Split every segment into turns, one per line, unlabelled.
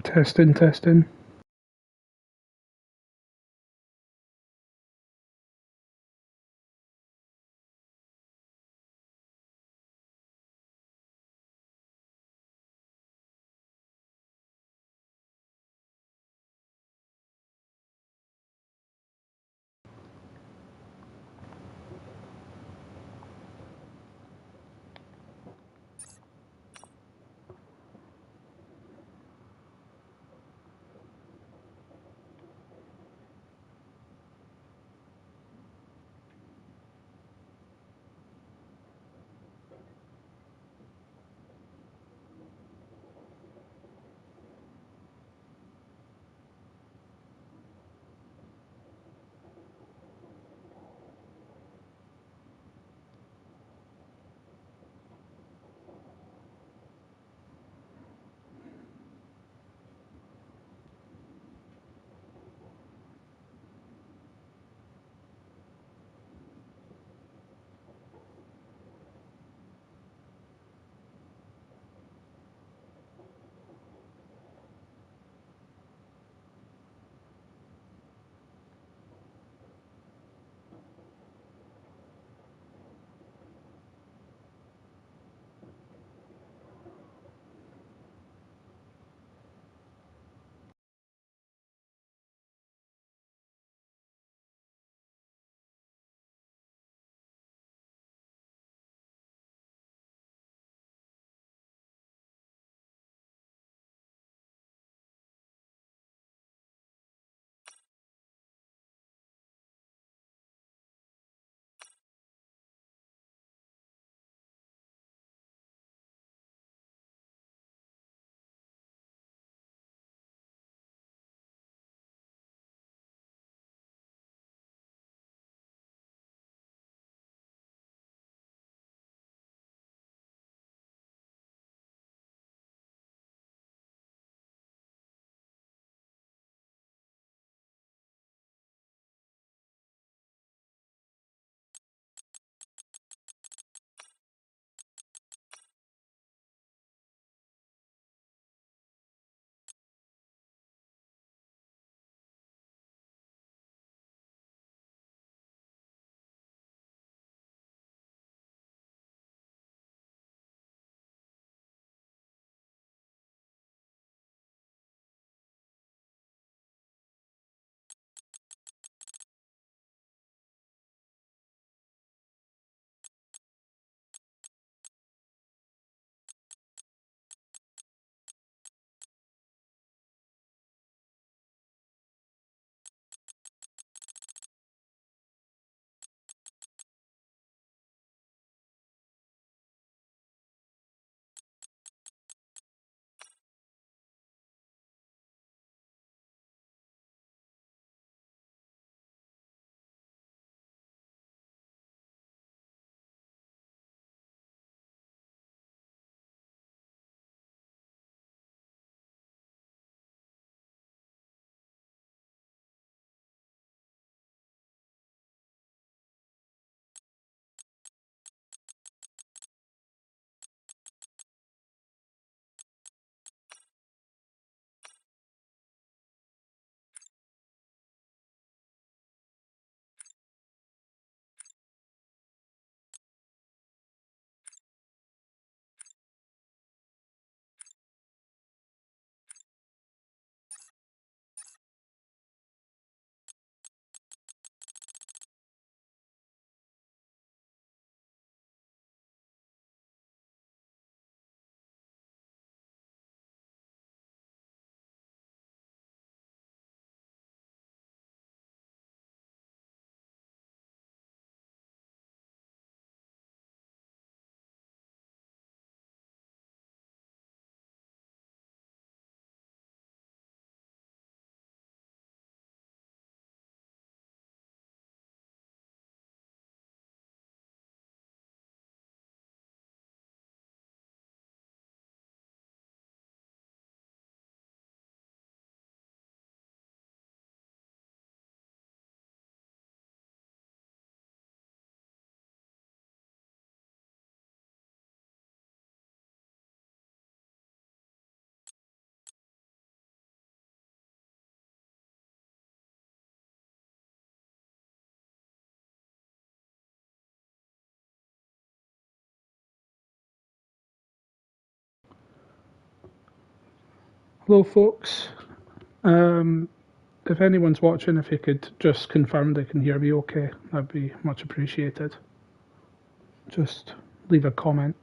Testing, testing. Hello, folks. If anyone's watching, if you could just confirm they can hear me okay, that'd be much appreciated. Just leave a comment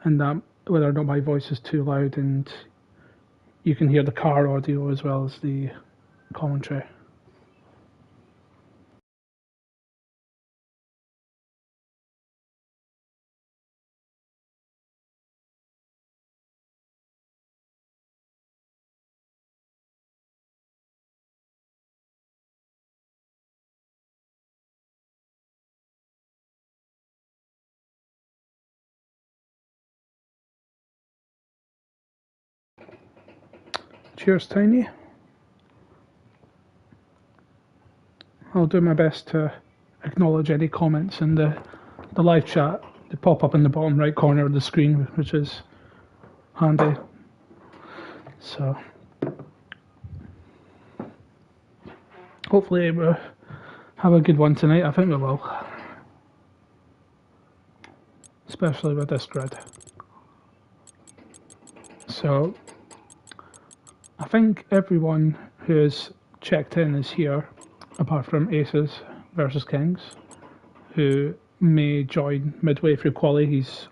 and whether or not my voice is too loud and you can hear the car audio as well as the commentary. Cheers, Tiny. I'll do my best to acknowledge any comments in the live chat. They pop up in the bottom right corner of the screen, which is handy. So hopefully we'll have a good one tonight. I think we will, especially with this grid. So I think everyone who has checked in is here, apart from Aces versus Kings, who may join midway through quali. He's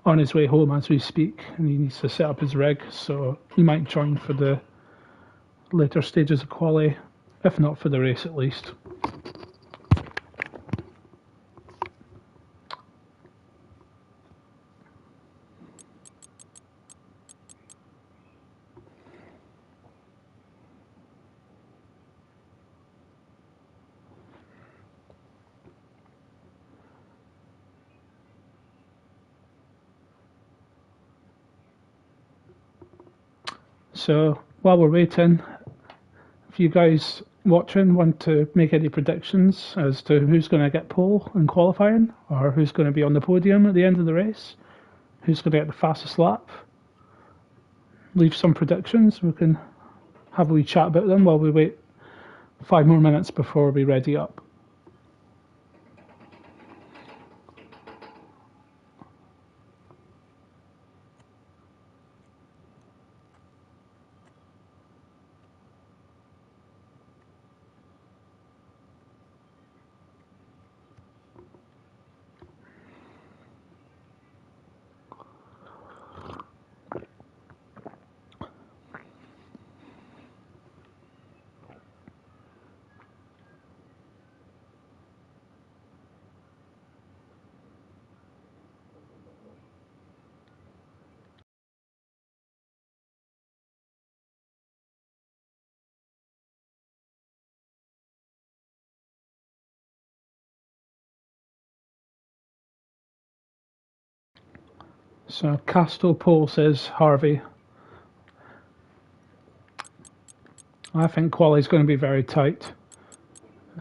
on his way home as we speak, and he needs to set up his rig, so he might join for the later stages of quali, if not for the race at least. So while we're waiting, if you guys watching want to make any predictions as to who's going to get pole in qualifying, or who's going to be on the podium at the end of the race, who's going to get the fastest lap, leave some predictions. We can have a wee chat about them while we wait 5 more minutes before we ready up. So Castle Pole says Harvey. I think quali's going to be very tight,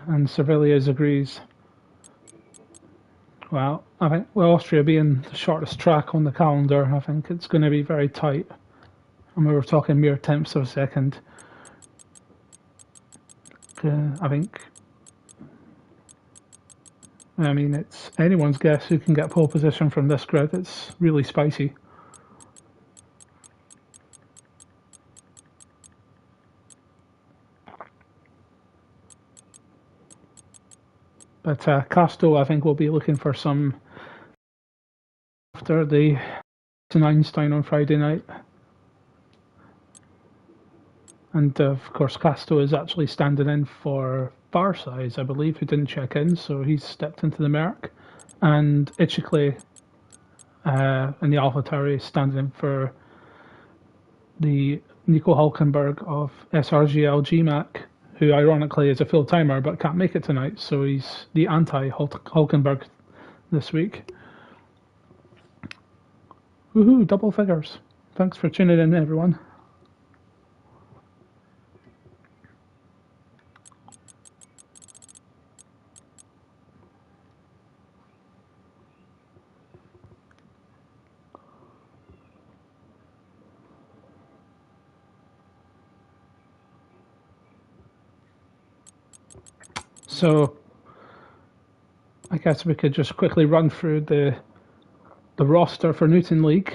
and Servilius agrees. Well, I think with Austria being the shortest track on the calendar, I think it's going to be very tight. And we were talking mere tenths of a second. I mean, it's anyone's guess who can get pole position from this grid. It's really spicy. But Casto, I think, will be looking for some after the Einstein on Friday night. And of course, Casto is actually standing in for Barsize, I believe, who didn't check in, so he's stepped into the Merc. And Ichikle in the AlphaTauri is standing in for the Nico Hulkenberg of SRGL GMAC, who ironically is a full timer but can't make it tonight, so he's the anti-Hulkenberg this week. Woohoo, double figures. Thanks for tuning in, everyone. So I guess we could just quickly run through the roster for Newton League.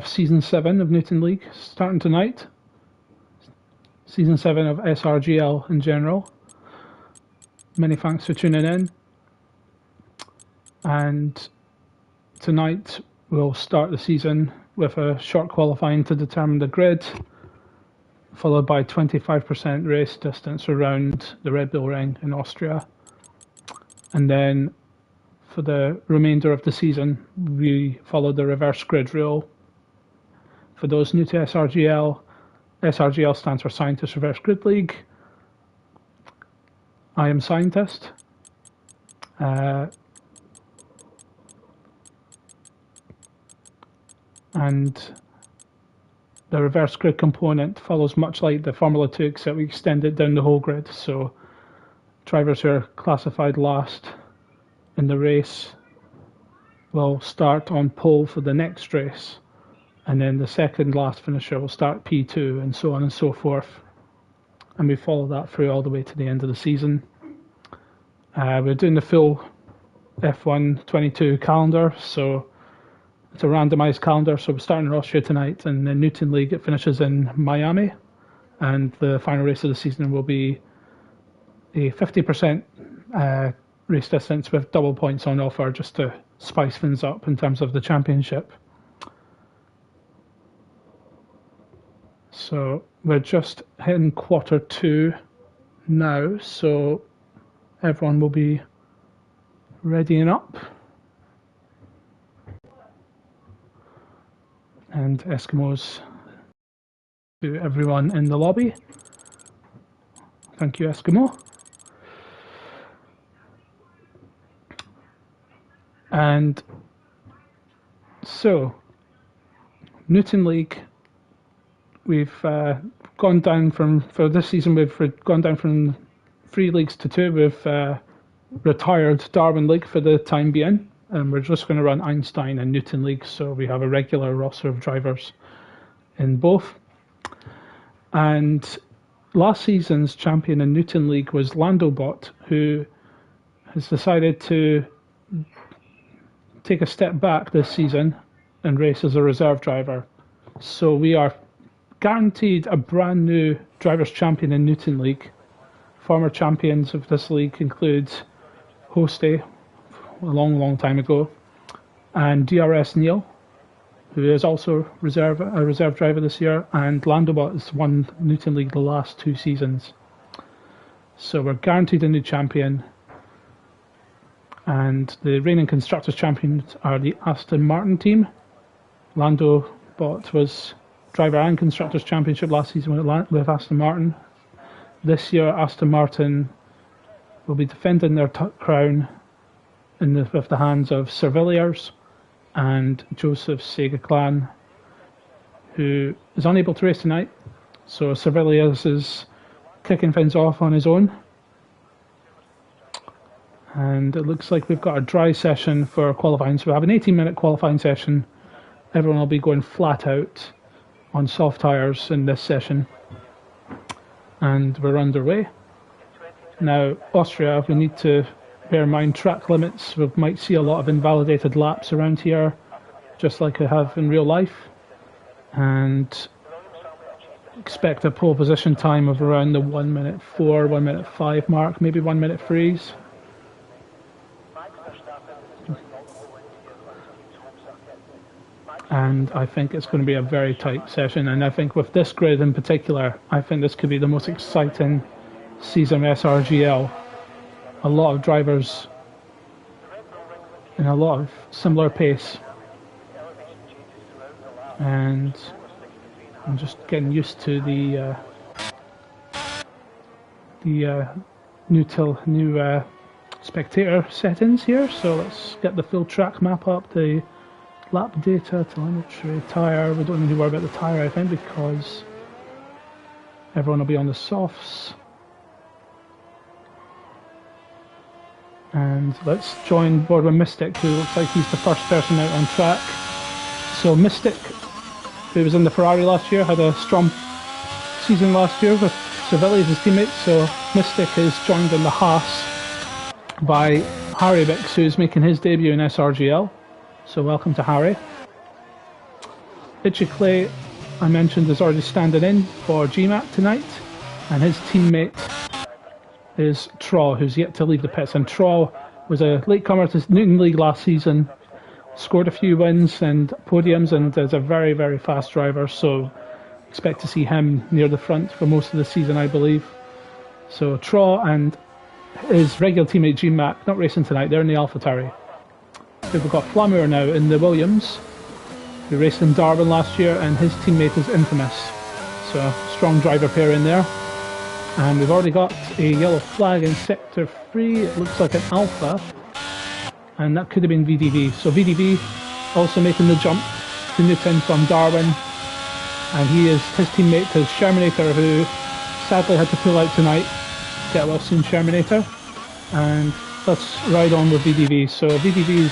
Season 7 of Newton League starting tonight. Season 7 of SRGL in general. Many thanks for tuning in. And tonight we'll start the season with a short qualifying to determine the grid, followed by 25% race distance around the Red Bull Ring in Austria. And then for the remainder of the season, we follow the reverse grid rule. For those new to SRGL, SRGL stands for Scientist Reverse Grid League. I am Scientist. And the reverse grid component follows much like the Formula 2, except we extend it down the whole grid. So drivers who are classified last in the race will start on pole for the next race. And then the second last finisher will start P2 and so on and so forth. And we follow that through all the way to the end of the season. We're doing the full F1 22 calendar, so it's a randomized calendar. So we're starting in Austria tonight, and the Newton League, it finishes in Miami. And the final race of the season will be a 50% race distance with double points on offer, just to spice things up in terms of the championship. So we're just hitting quarter 2 now, so everyone will be readying up. And Eskimos to everyone in the lobby. Thank you, Eskimo. And so, Newton League, we've gone down from, for this season, we've gone down from 3 leagues to 2. We've retired Darwin League for the time being, and we're just going to run Einstein and Newton League, so we have a regular roster of drivers in both. And last season's champion in Newton League was Landobot, who has decided to take a step back this season and race as a reserve driver. So we are guaranteed a brand new drivers champion in Newton League. Former champions of this league include Hosty, a long time ago, and DRS Neil, who is also a reserve driver this year, and Landobot has won Newton League the last 2 seasons. So we're guaranteed a new champion. And the reigning constructors champions are the Aston Martin team. Landobot was driver and constructors championship last season with Aston Martin. This year, Aston Martin will be defending their crown with the hands of Serviliers and Joseph Segaclan, who is unable to race tonight. So Serviliers is kicking things off on his own. And it looks like we've got a dry session for qualifying. So we have an 18-minute qualifying session. Everyone will be going flat out on soft tyres in this session. And we're underway. Now, Austria, we need to bear in mind track limits. We might see a lot of invalidated laps around here, just like I have in real life. And expect a pole position time of around the 1 minute 4, 1 minute 5 mark, maybe 1 minute 3s. And I think it's going to be a very tight session, and I think with this grid in particular, I think this could be the most exciting season of SRGL. A lot of drivers in a lot of similar pace, and I'm just getting used to the new spectator settings here. So let's get the full track map up, the lap data, telemetry, tyre. We don't need to worry about the tyre, I think, because everyone will be on the softs. And let's join board with Mystic, who looks like he's the first person out on track. So Mystic, who was in the Ferrari last year, had a strong season last year with Cervelli as his teammate. So Mystic is joined in the Haas by Harry Bix, who's making his debut in SRGL. So welcome to Harry. Itchy I mentioned, is already standing in for GMAT tonight, and his teammate is Traw, who's yet to leave the pits. And Traw was a latecomer to Newton League last season, scored a few wins and podiums, and is a very, very fast driver, so expect to see him near the front for most of the season, I believe. So Traw and his regular teammate GMAT not racing tonight, they're in the AlphaTauri. We've got Flamour now in the Williams, who raced in Darwin last year, and his teammate is Infamous. So a strong driver pair in there. And we've already got a yellow flag in Sector 3, it looks like an Alpha, and that could have been VDV. So VDV also making the jump to Newton from Darwin, and his teammate is Shermanator, who sadly had to pull out tonight. Get well soon, Shermanator. And let's ride on with VDV. So VDV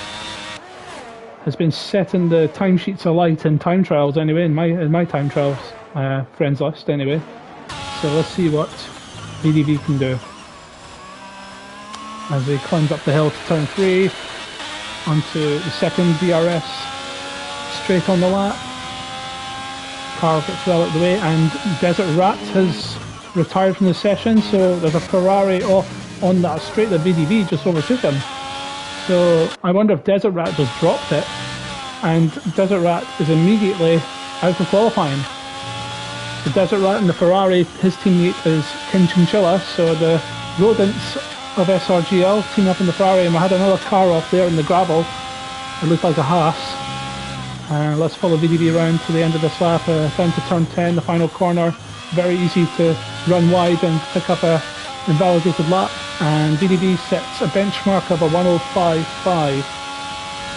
has been setting the timesheets alight in time trials anyway, in my time trials friends list anyway. So let's see what VDV can do. As he climbs up the hill to turn 3, onto the second DRS, straight on the lap. Car gets well out of the way, and Desert Rat has retired from the session, so there's a Ferrari off on that straight that VDV just overtook him. So I wonder if Desert Rat just dropped it, and Desert Rat is immediately out of qualifying. The Desert Rat and the Ferrari, his teammate is King Chinchilla, so the rodents of SRGL team up in the Ferrari, and we had another car off there in the gravel. It looked like a Haas. Let's follow VDV around to the end of this lap, down to turn 10, the final corner. Very easy to run wide and pick up a invalidated lap, and VDV sets a benchmark of a 1:05.5,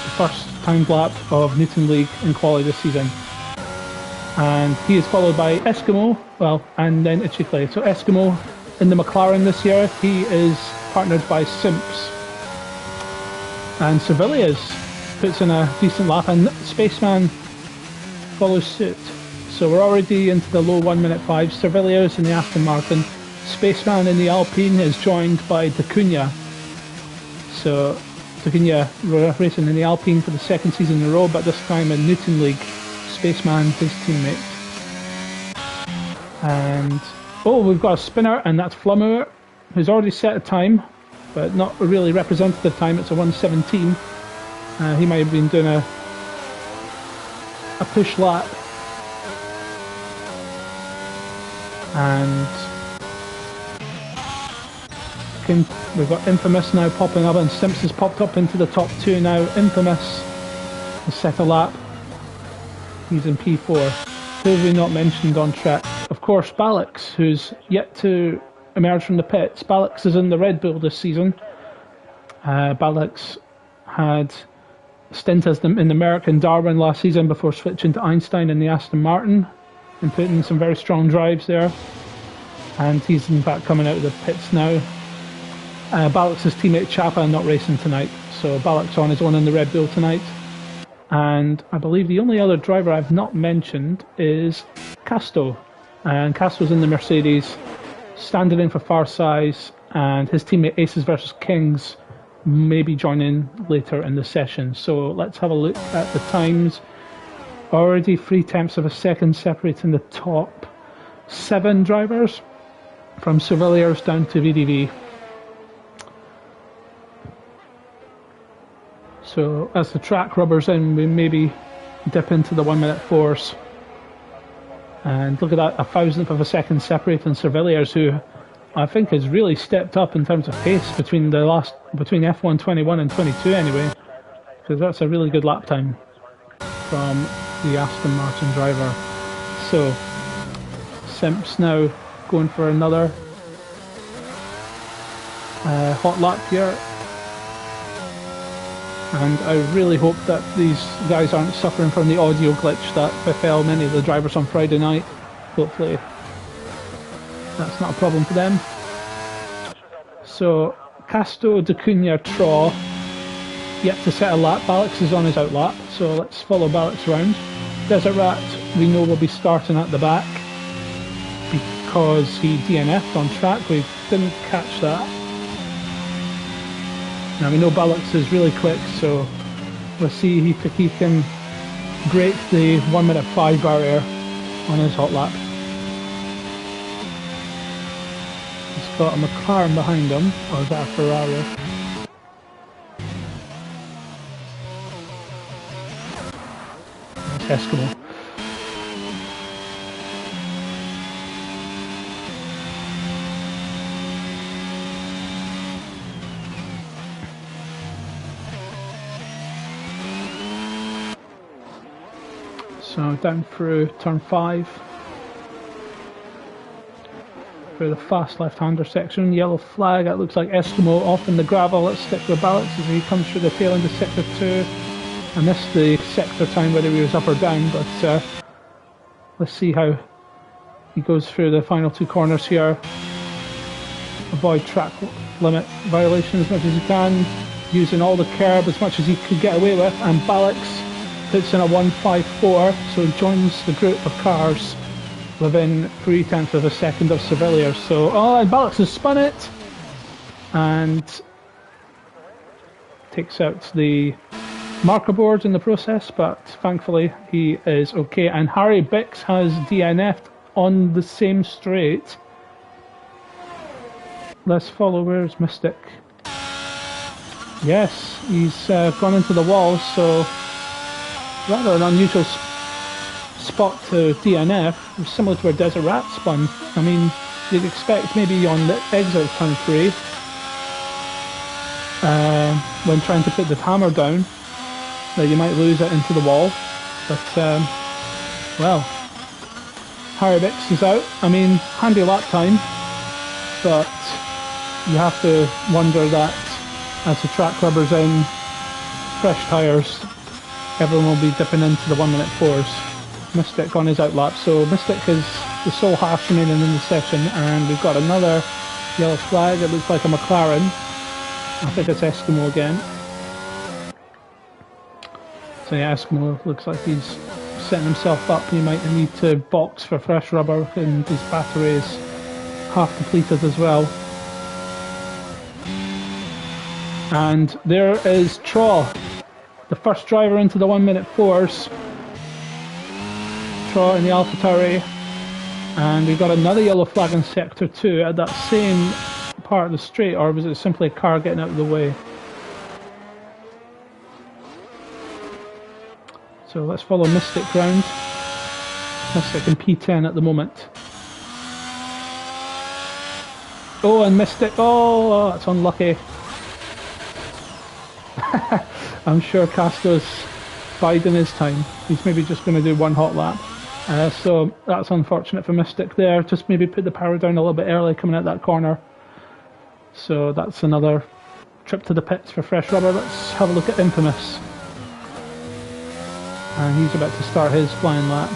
the first timed lap of Newton League in quali this season. And he is followed by Eskimo, and then Itchy. So Eskimo in the McLaren this year, he is partnered by Simps. And Sevilias puts in a decent lap, and Spaceman follows suit. So we're already into the low 1:05. Servilios in the Aston Martin. Spaceman in the Alpine is joined by Dacunia. So Dacunia racing in the Alpine for the second season in a row, but this time in Newton League. Spaceman, his teammate. And we've got a spinner, and that's Flamour, who's already set a time, but not a really representative time. It's a 1:17. He might have been doing a push lap. And we've got Infamous now popping up, and Simps has popped up into the top 2 now. Infamous has set a lap. He's in P4. Who have we not mentioned on track? Of course, Ballix, who's yet to emerge from the pits. Ballix is in the Red Bull this season. Ballix had a stint in the Merc in Darwin last season before switching to Einstein in the Aston Martin and putting in some very strong drives there. And he's in fact coming out of the pits now. Ballix's teammate Chapa not racing tonight, so Ballix on his own in the Red Bull tonight. And I believe the only other driver I've not mentioned is Casto. And Casto's in the Mercedes, standing in for Farsize, and his teammate Aces vs Kings may be joining later in the session. So let's have a look at the times. Already 3/10 of a second separating the top 7 drivers, from Surveillers down to VDV. So as the track rubbers in, we maybe dip into the 1:04s. And look at that, 1,000th of a second separating Surveillers, who I think has really stepped up in terms of pace between F1 21 and 22 anyway, because that's a really good lap time from the Aston Martin driver. So Simps now going for another hot lap here. And I really hope that these guys aren't suffering from the audio glitch that befell many of the drivers on Friday night. Hopefully that's not a problem for them. So Casto, Dacunia, Traw yet to set a lap. Ballix is on his out lap, so let's follow Ballix round. Desert Rat we know will be starting at the back because he DNF'd on track. We didn't catch that. Now we know Ballix is really quick, so we'll see if he can break the 1 minute 5 barrier on his hot lap. He's got a McLaren behind him, or is that a Ferrari? That's Eskimo. So down through turn 5, through the fast left-hander section, yellow flag, it looks like Eskimo off in the gravel. Let's stick with Alex as he comes through the tail into sector 2. I missed the sector time, whether he was up or down, but let's see how he goes through the final 2 corners here. Avoid track limit violation as much as he can, using all the curb as much as he could get away with, and Balix puts in a 1.54, so he joins the group of cars within 0.3 of a second of Sevilla. So, and Balix has spun it and takes out the marker board in the process, but thankfully he is okay. And Harry Bix has DNF'd on the same straight. Let's follow. Where's Mystic? Yes, he's gone into the wall, so rather an unusual spot to DNF, similar to where Desert spun. I mean, you'd expect maybe on the exit of turn 3, when trying to put the hammer down, that you might lose it into the wall. But, well, Harry Bix is out. I mean, handy lap time, but you have to wonder that as the track rubber's in, fresh tyres, everyone will be dipping into the 1-minute 4s. Mystic on his outlap, so Mystic is the sole half remaining in the session, and we've got another yellow flag. It looks like a McLaren. I think it's Eskimo again. So yeah, Eskimo looks like he's setting himself up. He might need to box for fresh rubber, and his battery is half depleted as well. And there is Traw, the first driver into the 1-minute 4s. Traw in the AlphaTauri, and we've got another yellow flag in sector 2 at that same part of the straight, or was it simply a car getting out of the way? So let's follow Mystic round. Mystic in P10 at the moment. Oh, and Mystic, oh, that's unlucky. I'm sure Castro's biding his time. He's maybe just going to do one hot lap. So that's unfortunate for Mystic there. Just maybe put the power down a little bit early coming out that corner. So that's another trip to the pits for fresh rubber. Let's have a look at Infamous. And he's about to start his flying lap.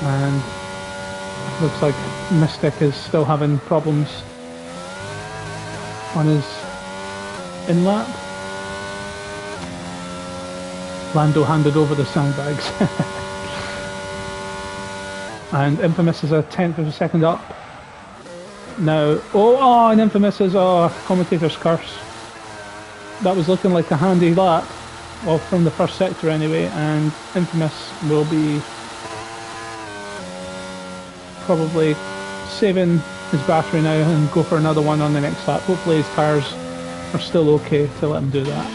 And looks like Mystic is still having problems on his in-lap. Lando handed over the sandbags. And Infamous is a 1/10 of a second up. Now, and Infamous is a commentator's curse. That was looking like a handy lap, well, from the first sector anyway, and Infamous will be probably saving his battery now and go for another one on the next lap. Hopefully his tyres are still okay to let him do that.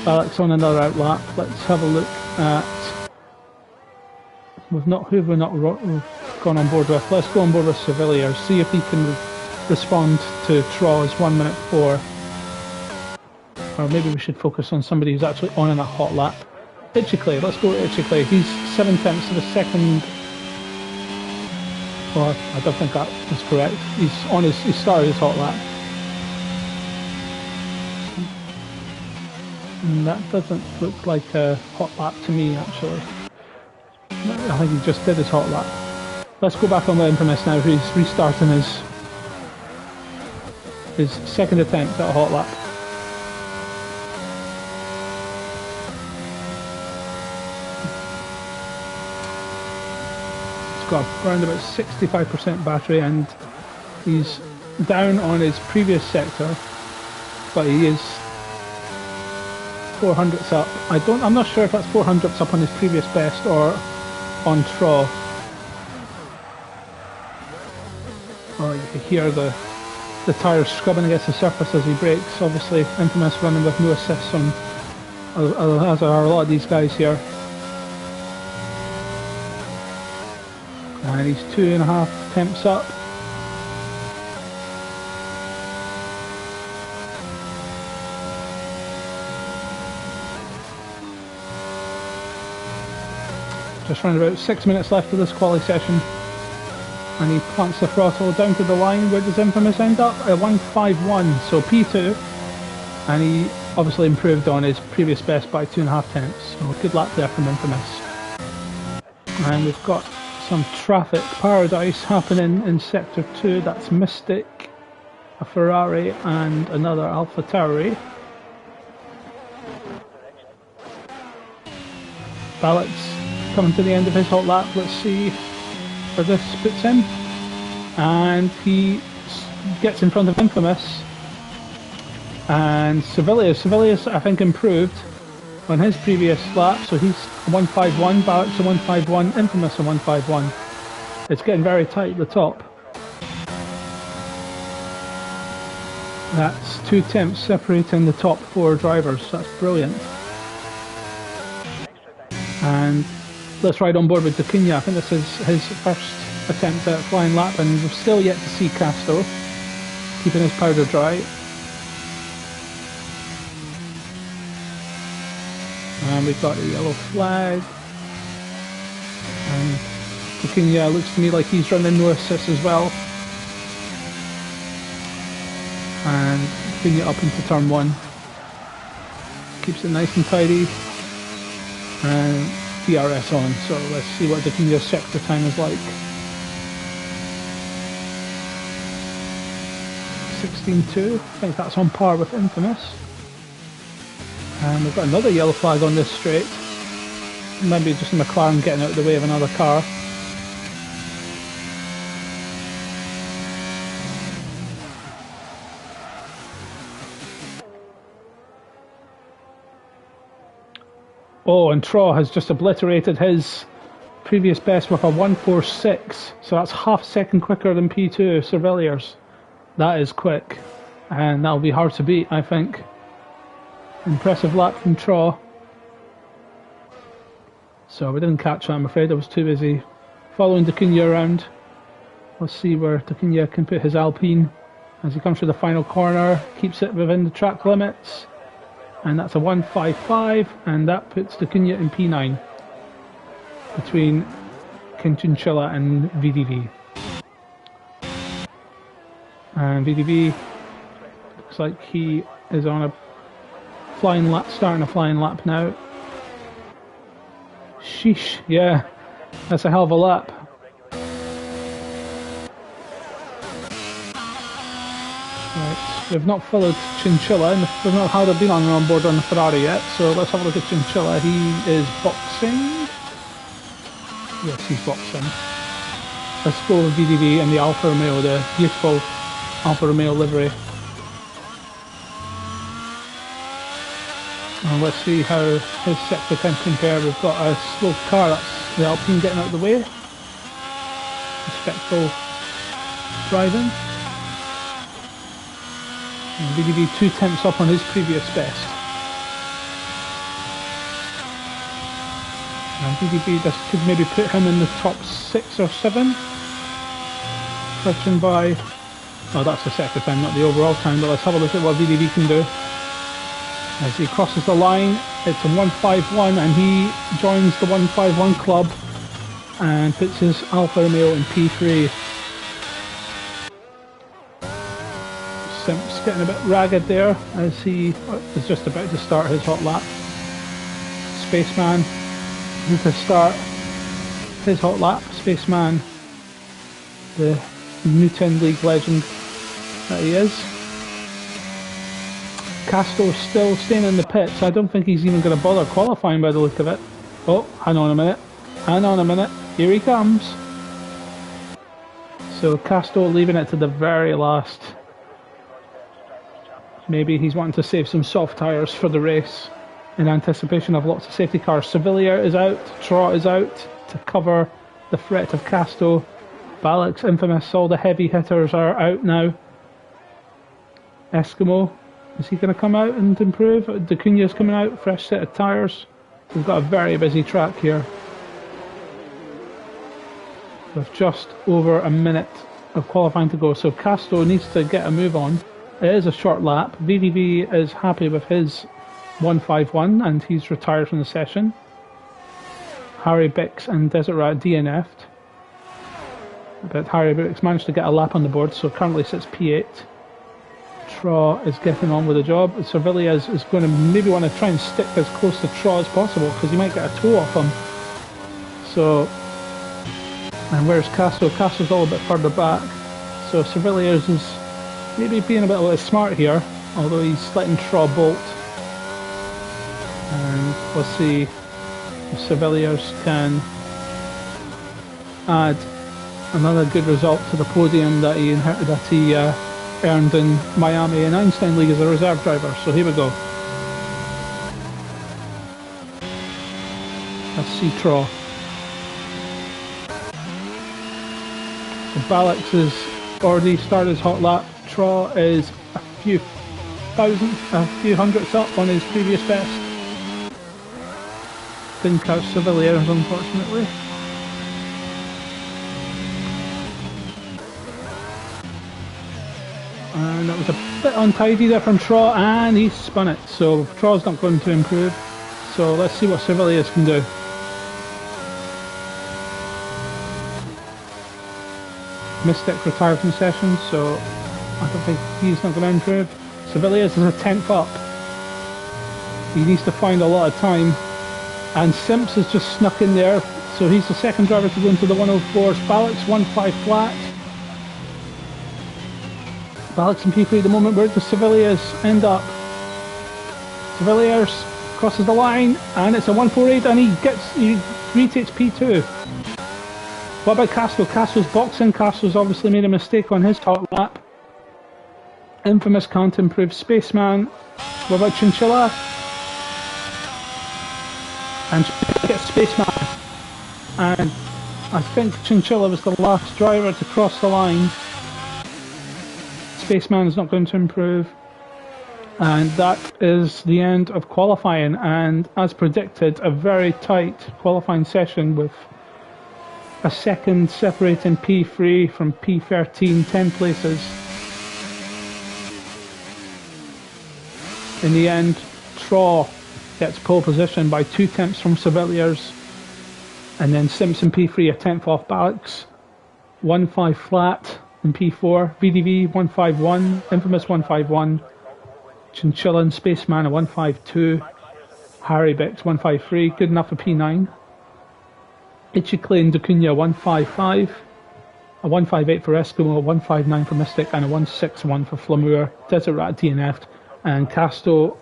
Alex on another out lap. Let's have a look at who have we not gone on board with. Let's go on board with Sevilla, see if he can respond to Traw's 1-minute 4. Or maybe we should focus on somebody who's actually on in a hot lap. Itchy, let's go with Itchy. He's 7/10 of a second. Well, I don't think that is correct. He started his hot lap. And that doesn't look like a hot lap to me, actually. I think he just did his hot lap. Let's go back on the Infamous now, who's restarting his second attempt at a hot lap. He's got around about 65% battery, and he's down on his previous sector, but he is 400s up. I'm not sure if that's 400s up on his previous best or on Traw. Oh, you can hear the tyres scrubbing against the surface as he brakes. Obviously, Infamous running with no assists on, as are a lot of these guys here. And he's 2.5 temps up. Just around about 6 minutes left of this quali session. And he plants the throttle down to the line. Where does Infamous end up? At 151, so P2. And he obviously improved on his previous best by 2.5 tenths. So good lap there from Infamous. And we've got some traffic paradise happening in Sector 2. That's Mystic, a Ferrari and another AlphaTauri. Ballott's coming to the end of his hot lap. Let's see where this puts him. And he gets in front of Infamous. And Sevilius I think improved on his previous lap, so he's 151, Ballott's a 151, Infamous a 151. It's getting very tight at the top. That's 2 temps separating the top 4 drivers. That's brilliant. And let's ride on board with Dacunia. I think this is his first attempt at flying lap, and we've still yet to see Casto keeping his powder dry. And we've got a yellow flag. And Dacunia looks to me like he's running no assists as well. And Dacunia up into turn 1. Keeps it nice and tidy. And DRS on, so let's see what Dacunia's sector time is like. 16.2, I think that's on par with Infamous. And we've got another yellow flag on this straight. Maybe just a McLaren getting out of the way of another car. Oh, and Traw has just obliterated his previous best with a 146, so that's half a second quicker than P2 Surveillers. That is quick, and that'll be hard to beat, I think. Impressive lap from Traw. So we didn't catch that, I'm afraid. I was too busy following Dacunia around. Let's see where Dacunia can put his Alpine as he comes through the final corner, keeps it within the track limits. And that's a 155, and that puts Dacunia in P9 between Chinchilla and VDV. And VDV looks like he is on a flying lap, starting a flying lap now. Sheesh, yeah, that's a hell of a lap. Right, we've not followed Chinchilla, and we've not had been on board on the Ferrari yet, so let's have a look at Chinchilla. He is boxing. Yes, he's boxing. Let's go with VDV and the Alfa Romeo, the beautiful Alfa Romeo livery. And let's see how his sector can compare. We've got a slow car, that's the Alpine getting out of the way. Respectful driving. And VDV 2 tenths up on his previous best. And VDV, this could maybe put him in the top 6 or 7. Judging by, oh, that's the sector time, not the overall time, but let's have a look at what VDV can do. As he crosses the line, it's a 151, and he joins the 151 club and puts his Alfa Romeo in P3. Simp's getting a bit ragged there as he is just about to start his hot lap. Spaceman to start his hot lap. Spaceman, the Newton League legend that he is. Casto's still staying in the pits. I don't think he's even going to bother qualifying by the look of it. Oh, hang on a minute. Hang on a minute. Here he comes. So Casto leaving it to the very last. Maybe he's wanting to save some soft tyres for the race. in anticipation of lots of safety cars. Sevilla is out, Trot is out to cover the threat of Casto. Balix, Infamous, all the heavy hitters are out now. Eskimo, is he going to come out and improve? Dacuna's coming out, fresh set of tyres. We've got a very busy track here. With just over a minute of qualifying to go, so Casto needs to get a move on. It is a short lap. VDV is happy with his 151 and he's retired from the session. Harry Bix and Desert Rat DNF'd. But Harry Bix managed to get a lap on the board, so currently sits P8. Traw is getting on with the job. Sevilla is going to maybe want to try and stick as close to Traw as possible because he might get a toe off him. So, and where's Casto? Casto's all a bit further back. So Sevilla is maybe being a bit smart here, although he's letting Traw bolt. And we'll see if Sevilla can add another good result to the podium that he earned in Miami and Einstein League as a reserve driver. So here we go. Let's see Traw. So Balix has already started his hot lap. Traw is a few hundredths up on his previous best. Didn't catch Sevilla, unfortunately. And that was a bit untidy there from Traw, and he spun it. So Traw's not going to improve. So let's see what Sevilla can do. Mystic retired from the session, so I don't think he's not going to improve. Sevilla is a 10th up. He needs to find a lot of time. And Simps has just snuck in there, so he's the second driver to go into the 104s. Balix 1.5 flat. Balix and P3 at the moment. Where does Sevilla end up? Sevilla crosses the line, and it's a 148, and he retakes P2. What about Casto? Casto's boxing. Casto's obviously made a mistake on his top lap. Infamous can't improve. Spaceman. What about Chinchilla? And gets Spaceman. And I think Chinchilla was the last driver to cross the line. Spaceman is not going to improve. And that is the end of qualifying. And as predicted, a very tight qualifying session with a second separating P3 from P13, 10 places. In the end, Traw gets pole position by 2 tenths from Sevilliers, and then Simpson P3 a 10th off Balix, 1.5 flat in P4, VDV 151, Infamous 151, Chinchilla and Spaceman a 152, Harry Bix 153, good enough for P9, Ichiclay and Dacuna 155, a 158 for Eskimo, a 159 for Mystic, and a 161 for Flamour. Desert Rat DNF'd, and Casto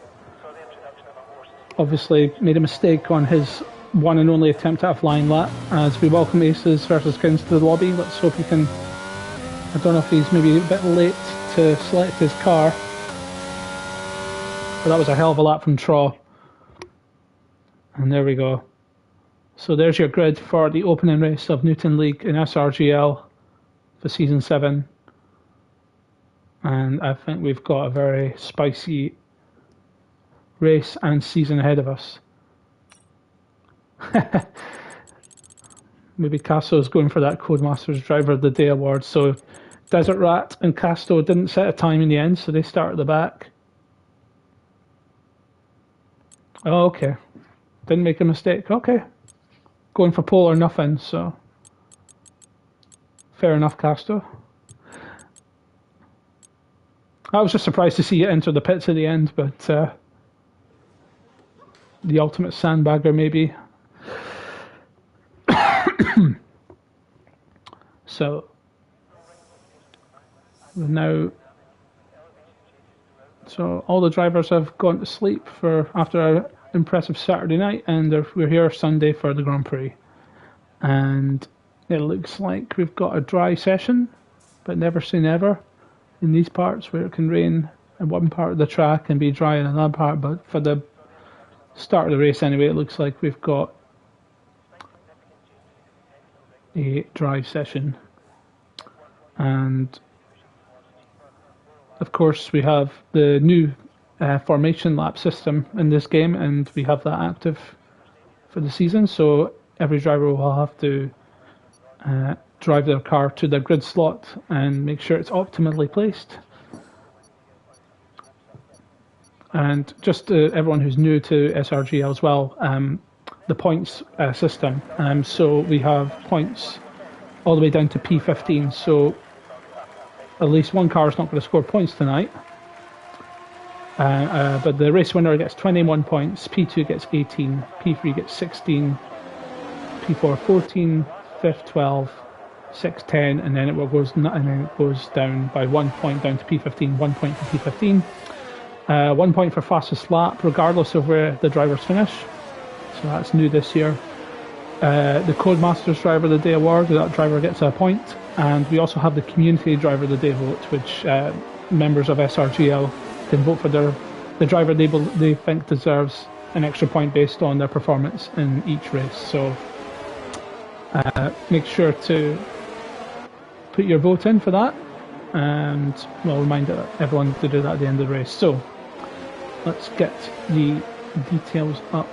obviously made a mistake on his one and only attempt at a flying lap. As we welcome Aces versus Kings to the lobby, let's hope he can. I don't know if he's maybe a bit late to select his car, but that was a hell of a lap from Traw. And there we go. So there's your grid for the opening race of Newton League in SRGL for Season 7. And I think we've got a very spicy race and season ahead of us. Maybe Casto's going for that Codemasters Driver of the Day award. So Desert Rat and Casto didn't set a time in the end, so they start at the back. Oh, okay. Didn't make a mistake. Okay. Going for pole or nothing, so fair enough, Casto. I was just surprised to see it enter the pits at the end, but the ultimate sandbagger maybe. So now, all the drivers have gone to sleep after an impressive Saturday night, and we're here Sunday for the Grand Prix. And it looks like we've got a dry session, but never say never in these parts, where it can rain in one part of the track and be dry in another part. But for the start of the race anyway, it looks like we've got a drive session. And of course, we have the new formation lap system in this game, and we have that active for the season. So every driver will have to drive their car to their grid slot and make sure it's optimally placed. And just everyone who's new to SRGL as well, the points system. So we have points all the way down to P15. So at least one car is not going to score points tonight. But the race winner gets 21 points, P2 gets 18, P3 gets 16, P4 14, 5th 12, 6th 10, and then it goes down by 1 point down to P15, 1 point for P15. 1 point for fastest lap, regardless of where the drivers finish. So that's new this year. The Codemasters Driver of the Day award, that driver gets a point. And we also have the Community Driver of the Day vote, which members of SRGL can vote for the driver they think deserves an extra point based on their performance in each race. So make sure to put your vote in for that. And we'll remind everyone to do that at the end of the race. So let's get the details up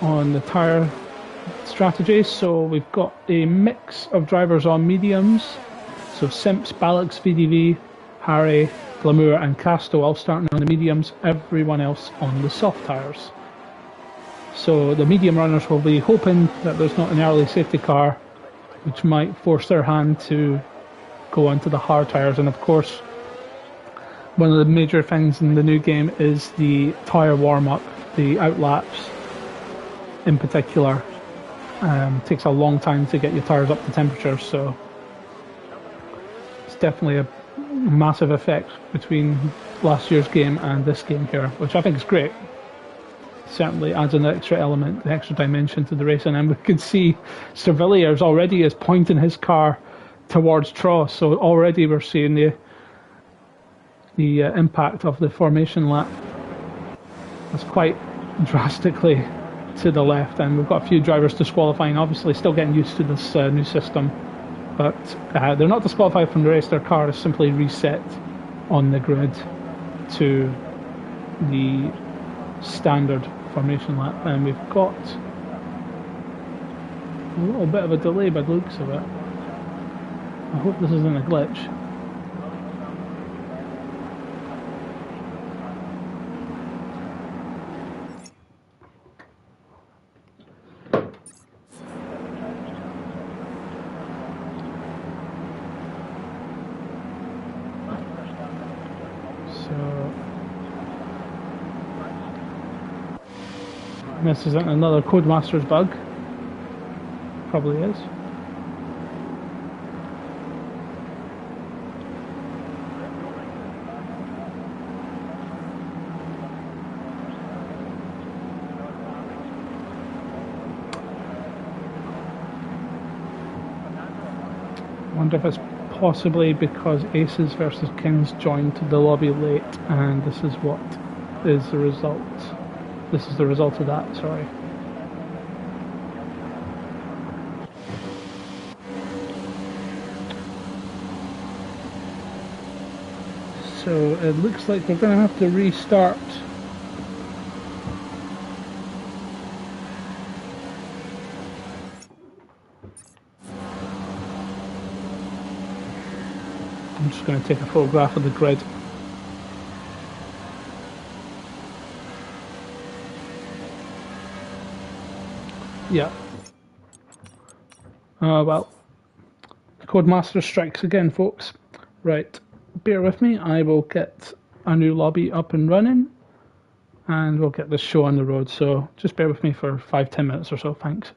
on the tyre strategy. So we've got a mix of drivers on mediums. So Simps, Ballux, VDV, Harry, Glamour and Casto all starting on the mediums, everyone else on the soft tyres. So the medium runners will be hoping that there's not an early safety car which might force their hand to go onto the hard tyres. And of course, one of the major things in the new game is the tyre warm-up, the outlaps in particular. Takes a long time to get your tyres up to temperature, so it's definitely a massive effect between last year's game and this game here, which I think is great. Certainly adds an extra element, an extra dimension to the racing, and we can see Cervilliers already is pointing his car towards Tross, so already we're seeing the impact of the formation lap. It's quite drastically to the left, and we've got a few drivers disqualifying, obviously still getting used to this new system, but they're not disqualified from the race. Their car is simply reset on the grid to the standard formation lap, and we've got a little bit of a delay by the looks of it. I hope this isn't a glitch. This isn't another Codemasters bug. Probably is. I wonder if it's possibly because Aces versus Kings joined the lobby late, and this is what is the result. This is the result of that, sorry. So it looks like we're going to have to restart. I'm just going to take a photograph of the grid. Yeah. Well, Codemaster strikes again, folks. Right, bear with me. I will get a new lobby up and running, and we'll get this show on the road. So just bear with me for 5-10 minutes or so. Thanks.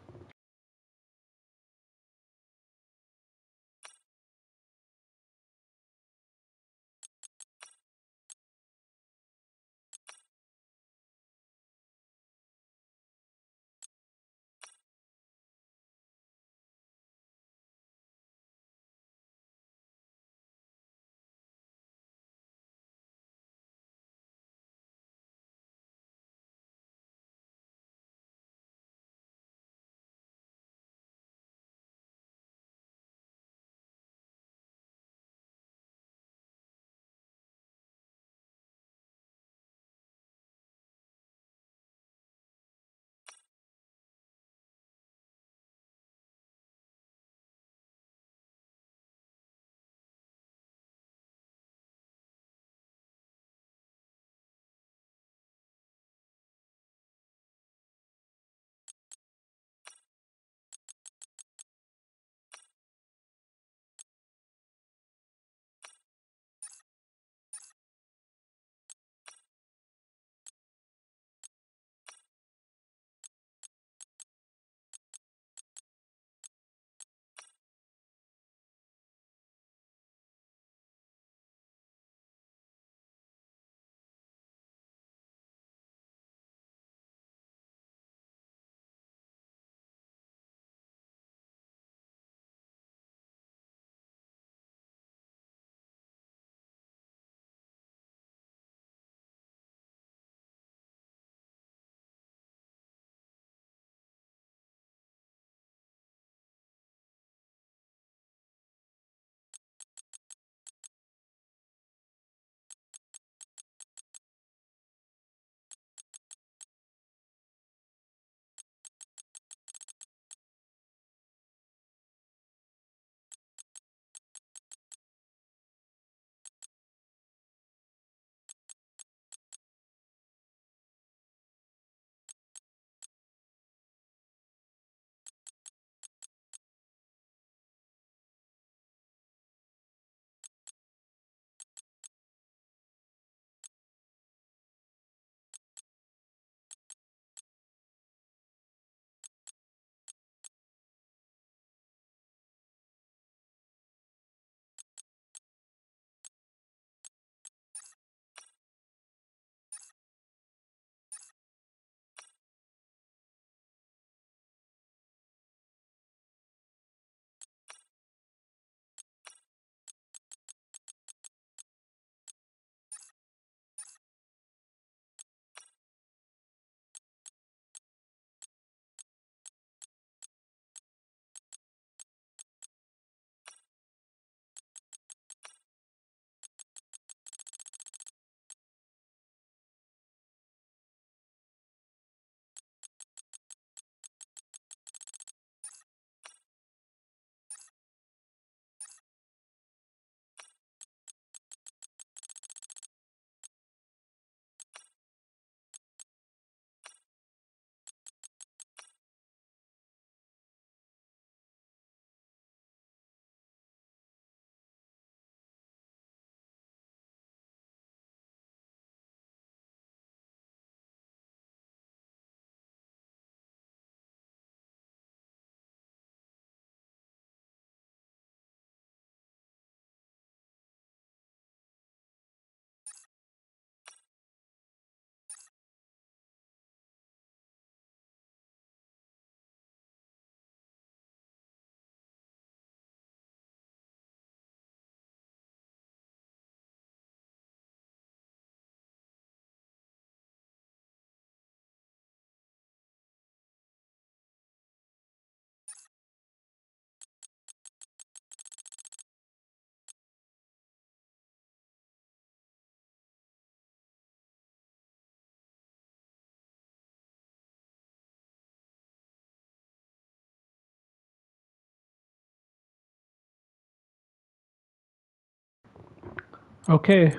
Okay,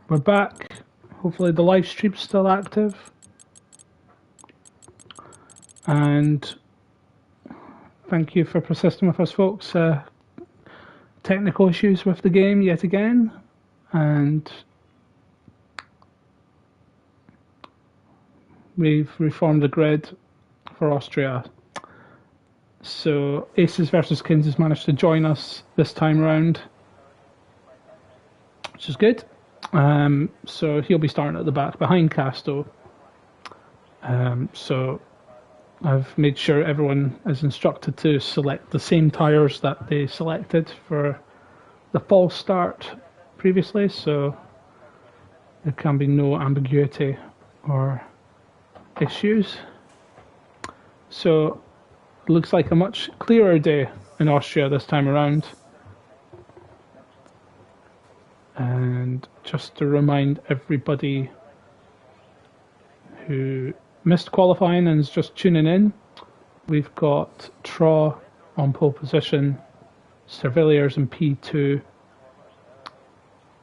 we're back. Hopefully the live stream's still active. And thank you for persisting with us, folks. Technical issues with the game yet again. And we've reformed the grid for Austria. So Aces versus Kins has managed to join us this time round, which is good. So he'll be starting at the back behind Casto. So I've made sure everyone is instructed to select the same tyres that they selected for the false start previously, so there can be no ambiguity or issues. So it looks like a much clearer day in Austria this time around. And just to remind everybody who missed qualifying and is just tuning in, we've got Traw on pole position, Surveillors in P2,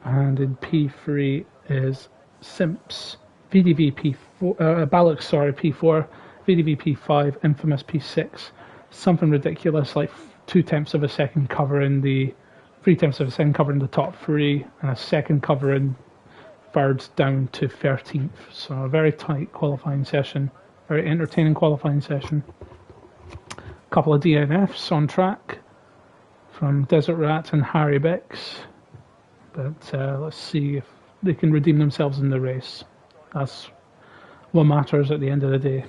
and in P3 is Simps, VDV P4, Ballox, sorry, P4, VDV P5, Infamous P6, something ridiculous like 2/10 of a second covering the 3/10 of a second covering the top three, and a second covering thirds down to 13th. So a very tight qualifying session, very entertaining qualifying session. A couple of DNFs on track from Desert Rat and Harry Bix, but let's see if they can redeem themselves in the race. That's what matters at the end of the day.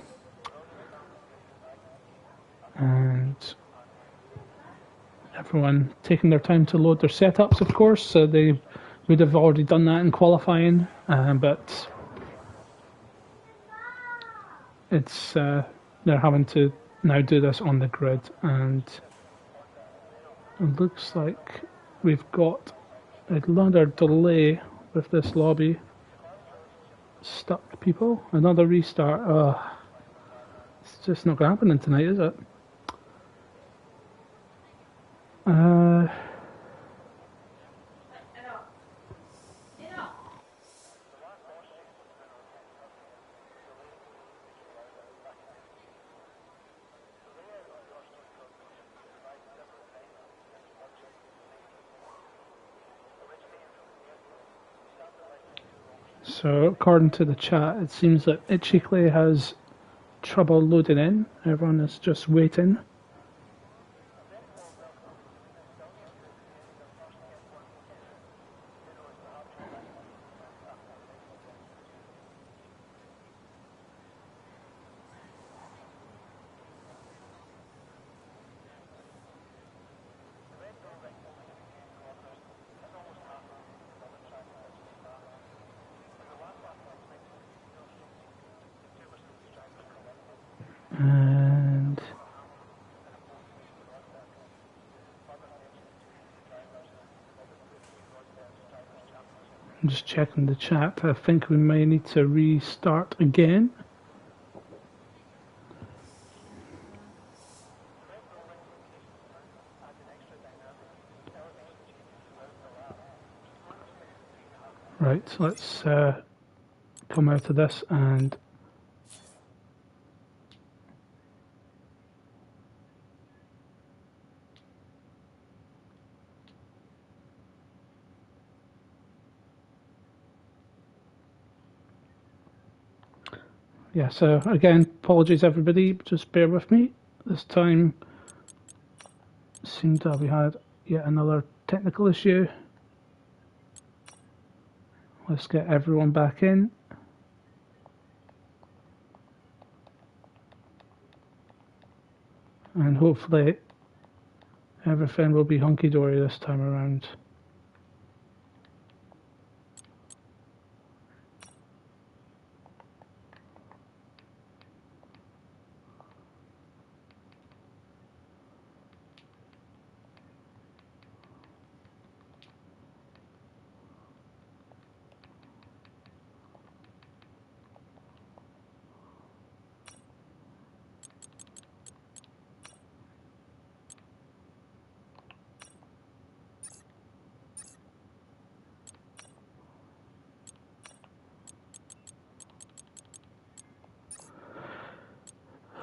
And everyone taking their time to load their setups, of course, so they would have already done that in qualifying, but it's they're having to now do this on the grid, and it looks like we've got another delay with this lobby. Stuck people. Another restart. It's just not happening tonight, is it? So according to the chat, it seems that Itchy Clay has trouble loading in. Everyone is just waiting. And I'm just checking the chat. I think we may need to restart again. Right, so let's come out of this and yeah, so again, apologies everybody, just bear with me. This time seemed to have we had yet another technical issue. Let's get everyone back in. And hopefully everything will be hunky-dory this time around.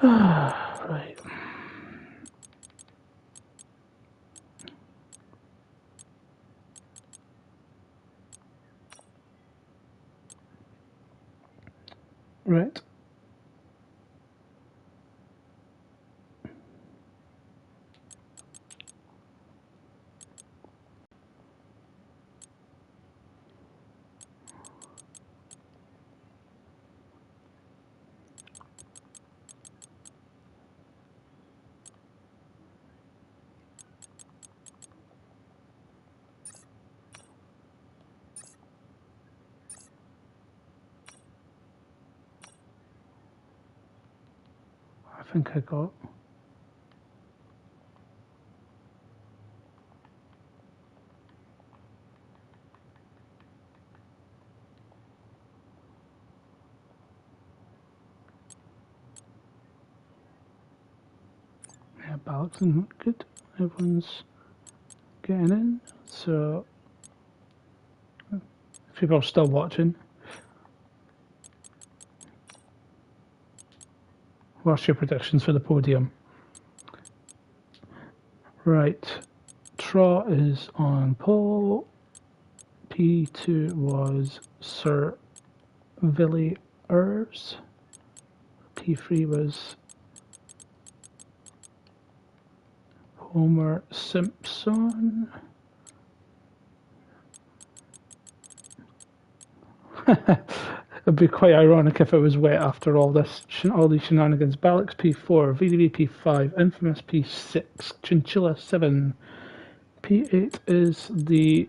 Right. Right. I think I got. Yeah, balancing good. Everyone's getting in. So, if people are still watching, what's your predictions for the podium? Right. Trot is on pole. P2 was Sir Villiers. P3 was Homer Simpson. It'd be quite ironic if it was wet after all this, all these shenanigans. Balix P4, VDV P5, Infamous P6, Chinchilla 7. P8 is the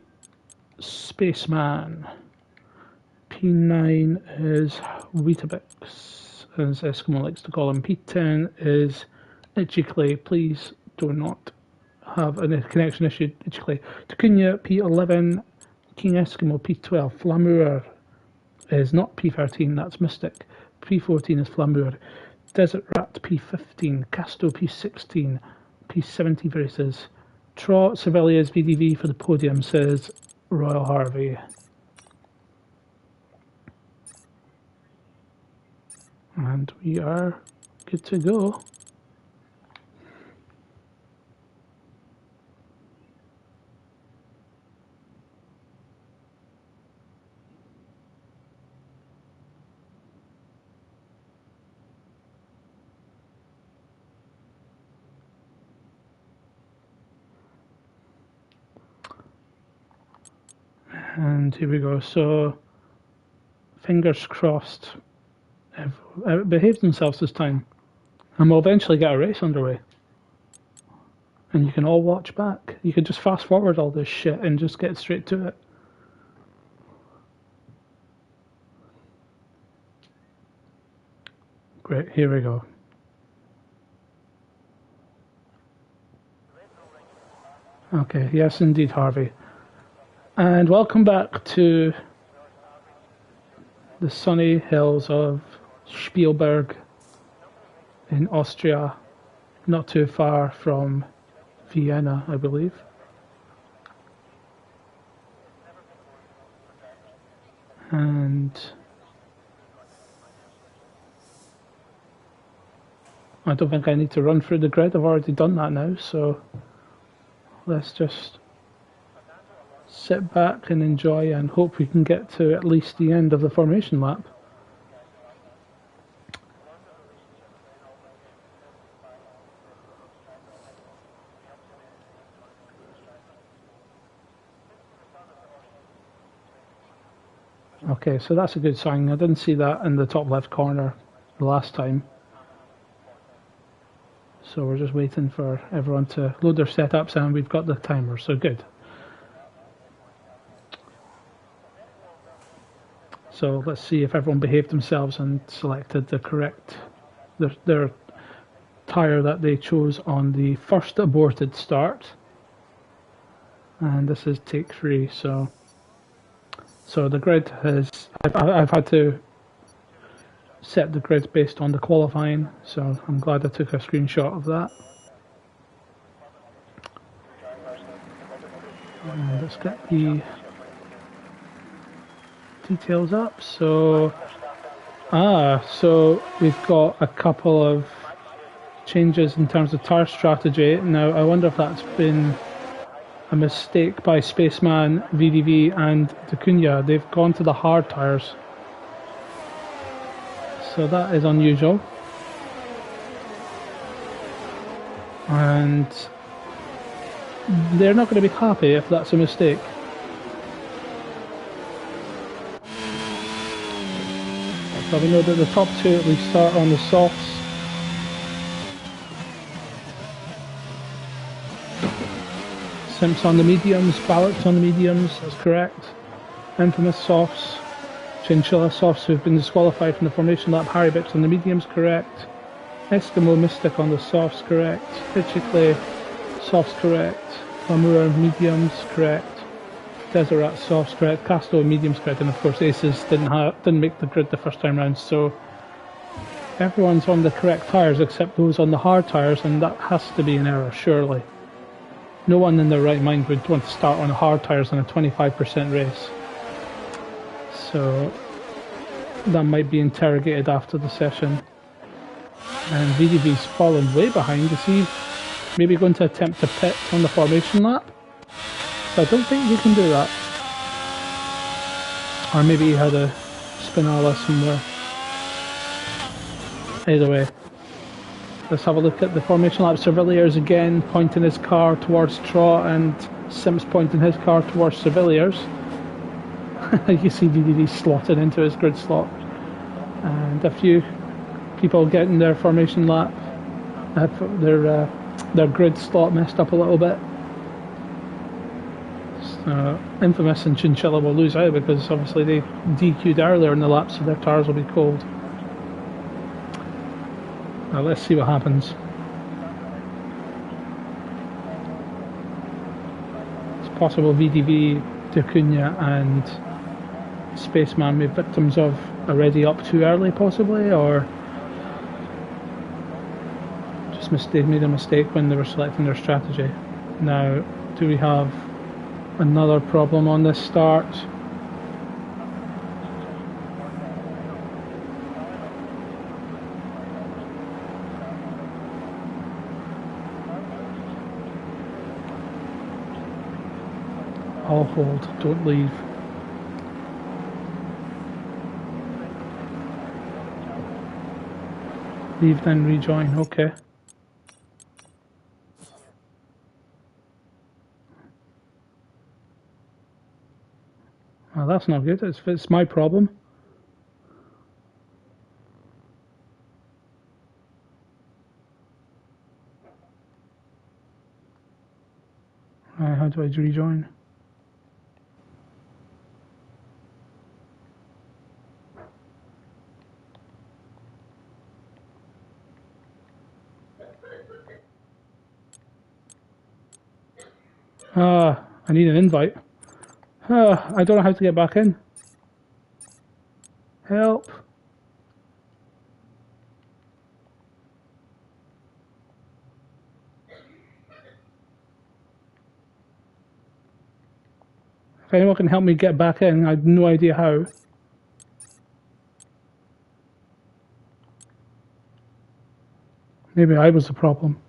Spaceman. P9 is Weetabix, as Eskimo likes to call him. P10 is Itchy Clay. Please do not have a connection issue, Itchy Clay. Takunya, P11, King Eskimo, P12, Flamour is not P13, that's Mystic. P14 is Flamour. Desert Rat, P15, Casto, P16, P70 versus Trot, Sevilia's VDV for the podium, says Royal Harvey. And we are good to go. And here we go. So, fingers crossed, it behaved themselves this time. And we'll eventually get a race underway. And you can all watch back. You can just fast forward all this shit and just get straight to it. Great, here we go. Okay, yes indeed, Harvey. And welcome back to the sunny hills of Spielberg in Austria, not too far from Vienna, I believe. And I don't think I need to run through the grid. I've already done that now, so let's just sit back and enjoy and hope we can get to at least the end of the formation lap. Okay, so that's a good sign. I didn't see that in the top left corner the last time. So we're just waiting for everyone to load their setups and we've got the timer, so good. So let's see if everyone behaved themselves and selected the correct, their tyre that they chose on the first aborted start. And this is take 3, so the grid has, I've had to set the grid based on the qualifying, so I'm glad I took a screenshot of that. And let's get the details up. So we've got a couple of changes in terms of tyre strategy. Now, I wonder if that's been a mistake by Spaceman, VDV, and Dacunia. They've gone to the hard tyres. So that is unusual. And they're not going to be happy if that's a mistake. So we know that the top two at least start on the softs. Simps on the mediums, Ballots on the mediums, that's correct. Infamous softs, Chinchilla softs who've been disqualified from the formation lap, Harry Bix on the mediums, correct. Eskimo Mystic on the softs, correct. Itchy softs, correct. Lamura mediums, correct. Deseret softs, correct. Casto mediums, correct. And of course Aces didn't make the grid the first time round, so everyone's on the correct tyres except those on the hard tyres, and that has to be an error, surely. No one in their right mind would want to start on hard tyres on a 25% race. So that might be interrogated after the session. And VDV's fallen way behind. Is he maybe going to attempt to pit on the formation lap? So I don't think you can do that. Or maybe he had a Spinala somewhere. Either way. Let's have a look at the formation lap. Surveillors again pointing his car towards Trot, and Simps pointing his car towards Surveillors. You see VDV slotted into his grid slot. And a few people getting their formation lap, their grid slot messed up a little bit. So Infamous and Chinchilla will lose out because obviously they DQ'd earlier in the lap, so their tyres will be cold. Now let's see what happens. It's possible VDV, Dacunia and Spaceman may be victims of already up too early possibly, or just made a mistake when they were selecting their strategy. Now, do we have another problem on this start? I'll hold, don't leave. Leave then rejoin, okay. Well, that's not good, it's my problem. How do I rejoin? I need an invite. I don't know how to get back in. Help. If anyone can help me get back in, I have no idea how. Maybe I was the problem.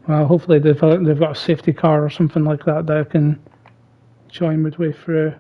Well, hopefully they've got a safety car or something like that that I can join midway through.